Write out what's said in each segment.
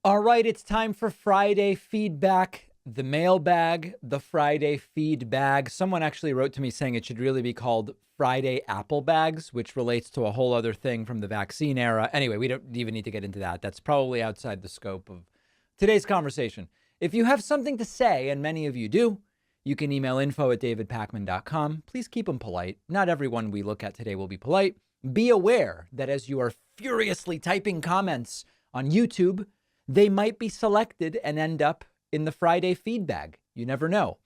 All right, it's time for Friday feedback, the mailbag, the Friday feedbag. Someone actually wrote to me saying it should really be called Friday Apple Bags, which relates to a whole other thing from the vaccine era. Anyway, we don't even need to get into that. That's probably outside the scope of today's conversation. If you have something to say, and many of you do, you can email info@davidpakman.com. Please keep them polite. Not everyone we look at today will be polite. Be aware that as you are furiously typing comments on YouTube, they might be selected and end up in the Friday feedback. You never know.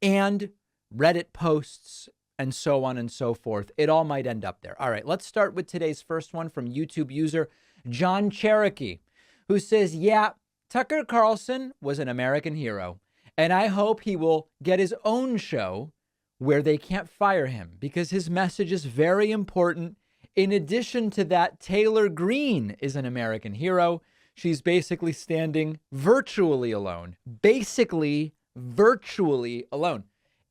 And Reddit posts and so on and so forth. It all might end up there. All right, let's start with today's first one from YouTube user John Cherokee, who says, yeah, Tucker Carlson was an American hero, and I hope he will get his own show where they can't fire him because his message is very important. In addition to that, Taylor Greene is an American hero. She's basically standing virtually alone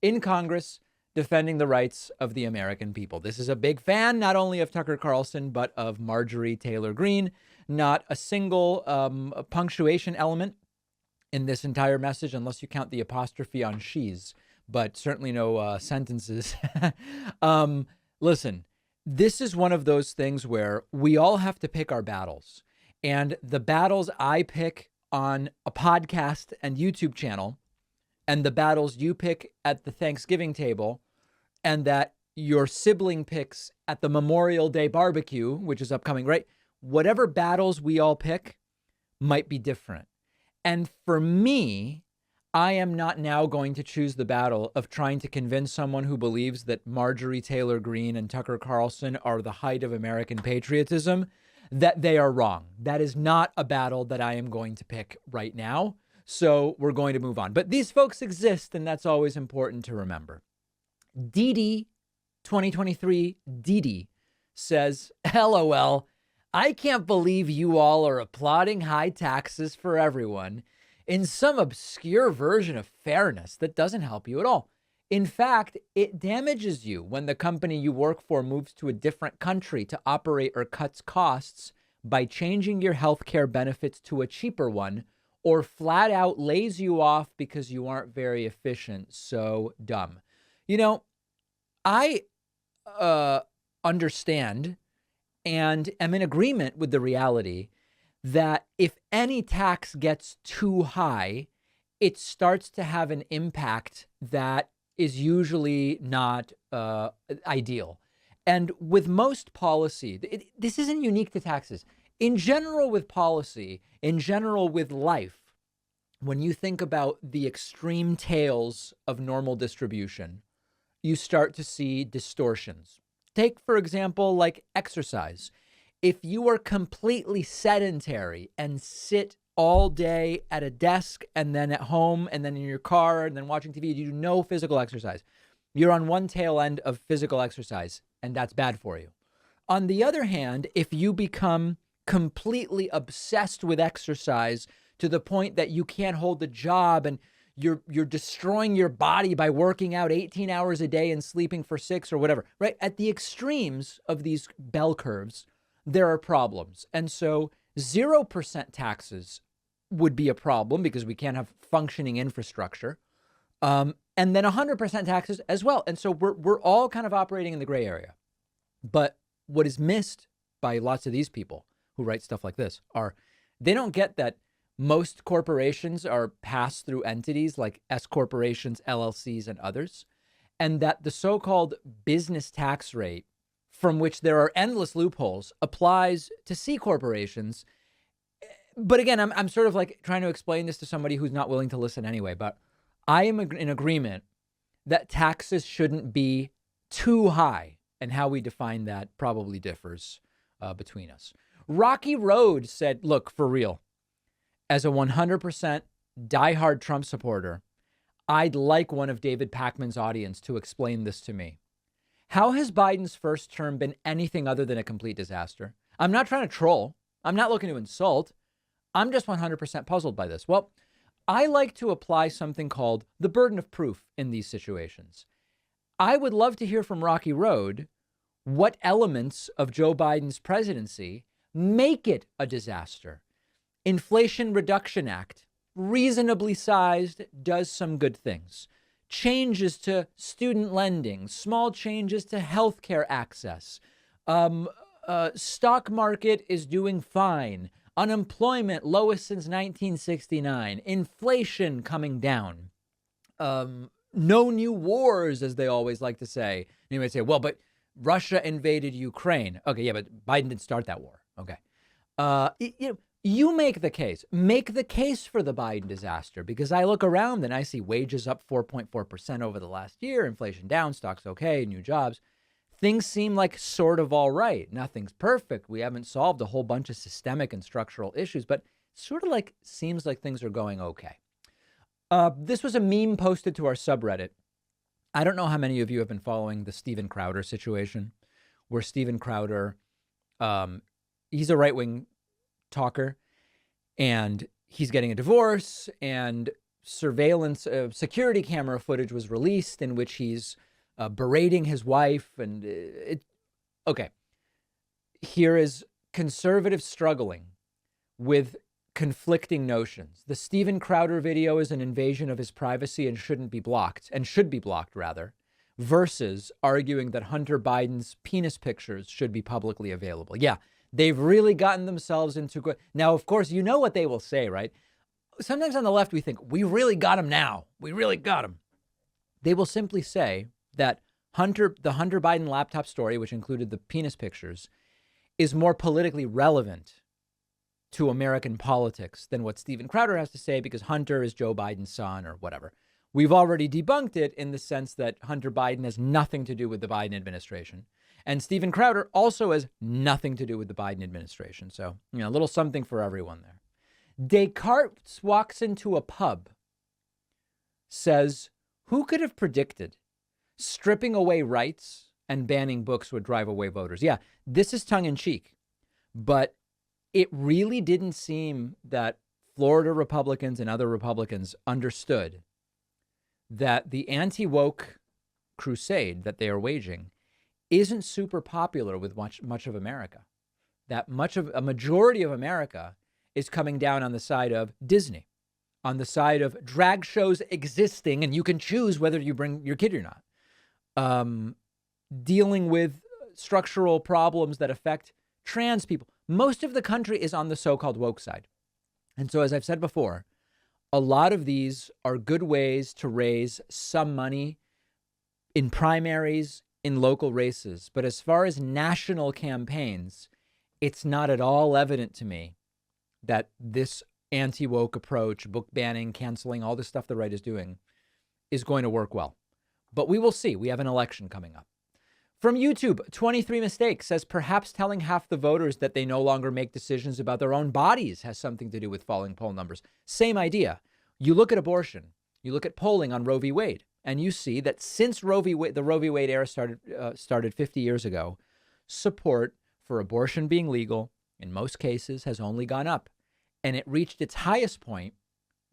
in Congress, defending the rights of the American people. This is a big fan, not only of Tucker Carlson, but of Marjorie Taylor Greene. Not a single punctuation element in this entire message, unless you count the apostrophe on she's, but certainly no sentences. Listen, this is one of those things where we all have to pick our battles. And the battles I pick on a podcast and YouTube channel, and the battles you pick at the Thanksgiving table, and that your sibling picks at the Memorial Day barbecue, which is upcoming, right? Whatever battles we all pick might be different. And for me, I am not now going to choose the battle of trying to convince someone who believes that Marjorie Taylor Greene and Tucker Carlson are the height of American patriotism, that they are wrong. That is not a battle that I am going to pick right now. So we're going to move on. But these folks exist, and that's always important to remember. Didi, 2023 Didi, says, LOL, I can't believe you all are applauding high taxes for everyone in some obscure version of fairness that doesn't help you at all. In fact, it damages you when the company you work for moves to a different country to operate or cuts costs by changing your healthcare benefits to a cheaper one, or flat out lays you off because you aren't very efficient. So dumb. You know, I understand and am in agreement with the reality that if any tax gets too high, it starts to have an impact that is usually not ideal. And with most policy, this isn't unique to taxes. In general with policy, in general with life, when you think about the extreme tails of normal distribution, you start to see distortions. Take, for example, like exercise. If you are completely sedentary and sit all day at a desk and then at home and then in your car and then watching TV, you do no physical exercise. You're on one tail end of physical exercise, and that's bad for you. On the other hand, if you become completely obsessed with exercise to the point that you can't hold a job and you're destroying your body by working out 18 hours a day and sleeping for 6 or whatever, right? At the extremes of these bell curves, there are problems. And so 0% taxes would be a problem because we can't have functioning infrastructure. And then 100% taxes as well. And so we're all kind of operating in the gray area. But what is missed by lots of these people who write stuff like this are they don't get that most corporations are pass-through entities like S corporations, LLCs, and others, and that the so-called business tax rate, from which there are endless loopholes, applies to C corporations. But again, I'm sort of like trying to explain this to somebody who's not willing to listen anyway, but I am in agreement that taxes shouldn't be too high, and how we define that probably differs between us. Rocky Road said, look, for real, as a 100% diehard Trump supporter, I'd like one of David Pakman's audience to explain this to me. How has Biden's first term been anything other than a complete disaster? I'm not trying to troll. I'm not looking to insult. I'm just 100% puzzled by this. Well, I like to apply something called the burden of proof in these situations. I would love to hear from Rocky Road what elements of Joe Biden's presidency make it a disaster. Inflation Reduction Act, reasonably sized, does some good things. Changes to student lending, small changes to healthcare access. Stock market is doing fine. Unemployment lowest since 1969. Inflation coming down. No new wars, as they always like to say. And you might say, well, but Russia invaded Ukraine. Okay, yeah, but Biden didn't start that war. Okay. You make the case. Make the case for the Biden disaster, because I look around and I see wages up 4.4% over the last year, inflation down, stocks okay, new jobs. Things seem like sort of all right. Nothing's perfect. We haven't solved a whole bunch of systemic and structural issues, but sort of like seems like things are going okay. This was a meme posted to our subreddit. I don't know how many of you have been following the Steven Crowder situation, where Steven Crowder, he's a right-wing talker, and he's getting a divorce, and surveillance security camera footage was released in which he's berating his wife. And okay, here is conservatives struggling with conflicting notions. The Steven Crowder video is an invasion of his privacy and shouldn't be blocked, and should be blocked rather, versus arguing that Hunter Biden's penis pictures should be publicly available. Yeah, they've really gotten themselves into... Now, of course, you know what they will say, right? Sometimes on the left, we think, we really got him now. We really got him. They will simply say that the Hunter Biden laptop story, which included the penis pictures, is more politically relevant to American politics than what Steven Crowder has to say, because Hunter is Joe Biden's son or whatever. We've already debunked it in the sense that Hunter Biden has nothing to do with the Biden administration. And Steven Crowder also has nothing to do with the Biden administration. So, a little something for everyone there. Descartes walks into a pub, says, who could have predicted stripping away rights and banning books would drive away voters? Yeah, this is tongue in cheek, but it really didn't seem that Florida Republicans and other Republicans understood that the anti-woke crusade that they are waging isn't super popular with much of America. That a majority of America is coming down on the side of Disney, on the side of drag shows existing, and you can choose whether you bring your kid or not. Dealing with structural problems that affect trans people. Most of the country is on the so-called woke side. And so, as I've said before, a lot of these are good ways to raise some money in primaries, in local races. But as far as national campaigns, it's not at all evident to me that this anti-woke approach, book banning, canceling, all this stuff the right is doing, is going to work well. But we will see. We have an election coming up. From YouTube, 23 Mistakes says perhaps telling half the voters that they no longer make decisions about their own bodies has something to do with falling poll numbers. Same idea. You look at abortion, you look at polling on Roe v. Wade, and you see that since the Roe v. Wade era started 50 years ago, support for abortion being legal in most cases has only gone up. And it reached its highest point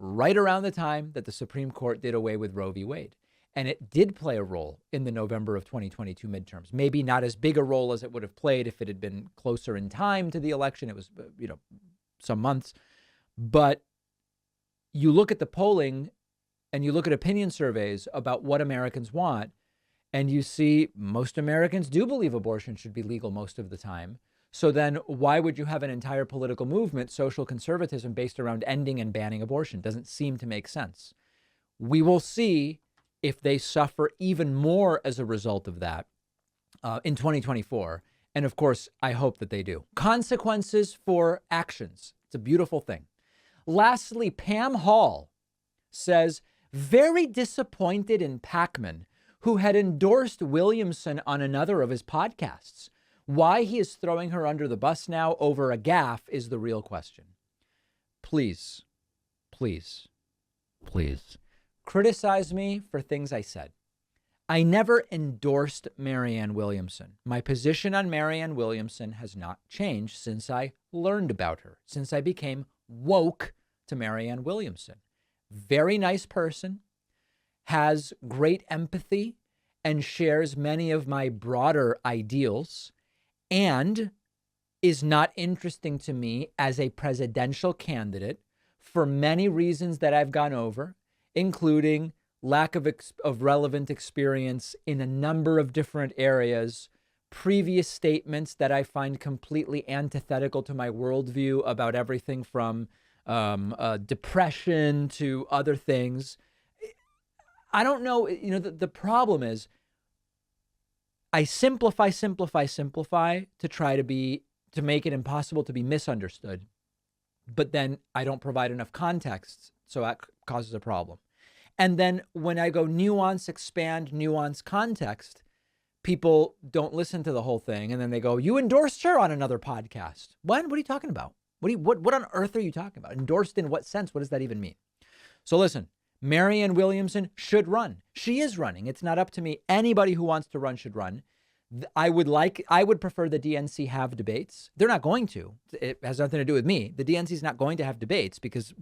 right around the time that the Supreme Court did away with Roe v. Wade. And it did play a role in the November of 2022 midterms. Maybe not as big a role as it would have played if it had been closer in time to the election. It was, some months. But you look at the polling and you look at opinion surveys about what Americans want, and you see most Americans do believe abortion should be legal most of the time. So then why would you have an entire political movement, social conservatism, based around ending and banning abortion? Doesn't seem to make sense. We will see if they suffer even more as a result of that in 2024. And of course, I hope that they do. Consequences for actions. It's a beautiful thing. Lastly, Pam Hall says, very disappointed in Pakman, who had endorsed Williamson on another of his podcasts. Why he is throwing her under the bus now over a gaffe is the real question. Please, please, please. Criticize me for things I said. I never endorsed Marianne Williamson. My position on Marianne Williamson has not changed since I learned about her, since I became woke to Marianne Williamson. Very nice person, has great empathy, and shares many of my broader ideals. And is not interesting to me as a presidential candidate for many reasons that I've gone over, including lack of relevant experience in a number of different areas, previous statements that I find completely antithetical to my worldview about everything from depression to other things. I don't know. The problem is I simplify to try to make it impossible to be misunderstood. But then I don't provide enough context, so that causes a problem. And then when I go nuance, expand, nuance, context, people don't listen to the whole thing. And then they go, you endorsed her on another podcast. What are you talking about? What on earth are you talking about? Endorsed in what sense? What does that even mean? So listen, Marianne Williamson should run. She is running. It's not up to me. Anybody who wants to run should run. I would prefer the DNC have debates. They're not going to. It has nothing to do with me. The DNC is not going to have debates because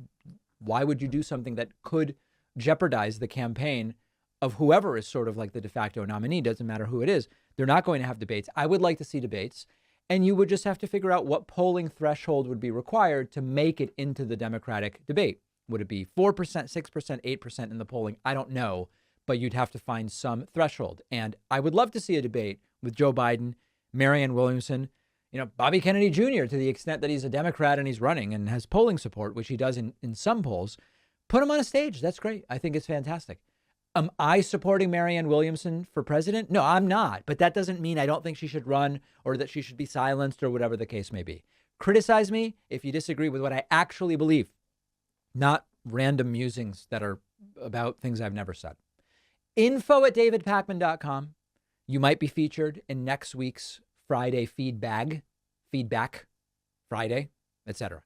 why would you do something that could jeopardize the campaign of whoever is sort of like the de facto nominee? Doesn't matter who it is. They're not going to have debates. I would like to see debates. And you would just have to figure out what polling threshold would be required to make it into the Democratic debate. Would it be 4%, 6%, 8% in the polling? I don't know. But you'd have to find some threshold. And I would love to see a debate with Joe Biden, Marianne Williamson, Bobby Kennedy Jr., to the extent that he's a Democrat and he's running and has polling support, which he does in some polls. Put him on a stage. That's great. I think it's fantastic. Am I supporting Marianne Williamson for president? No, I'm not. But that doesn't mean I don't think she should run or that she should be silenced or whatever the case may be. Criticize me if you disagree with what I actually believe, not random musings that are about things I've never said. info@davidpakman.com. You might be featured in next week's Friday feedback Friday, etc.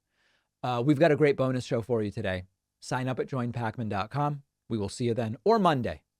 We've got a great bonus show for you today. Sign up at joinpakman.com. We will see you then, or Monday.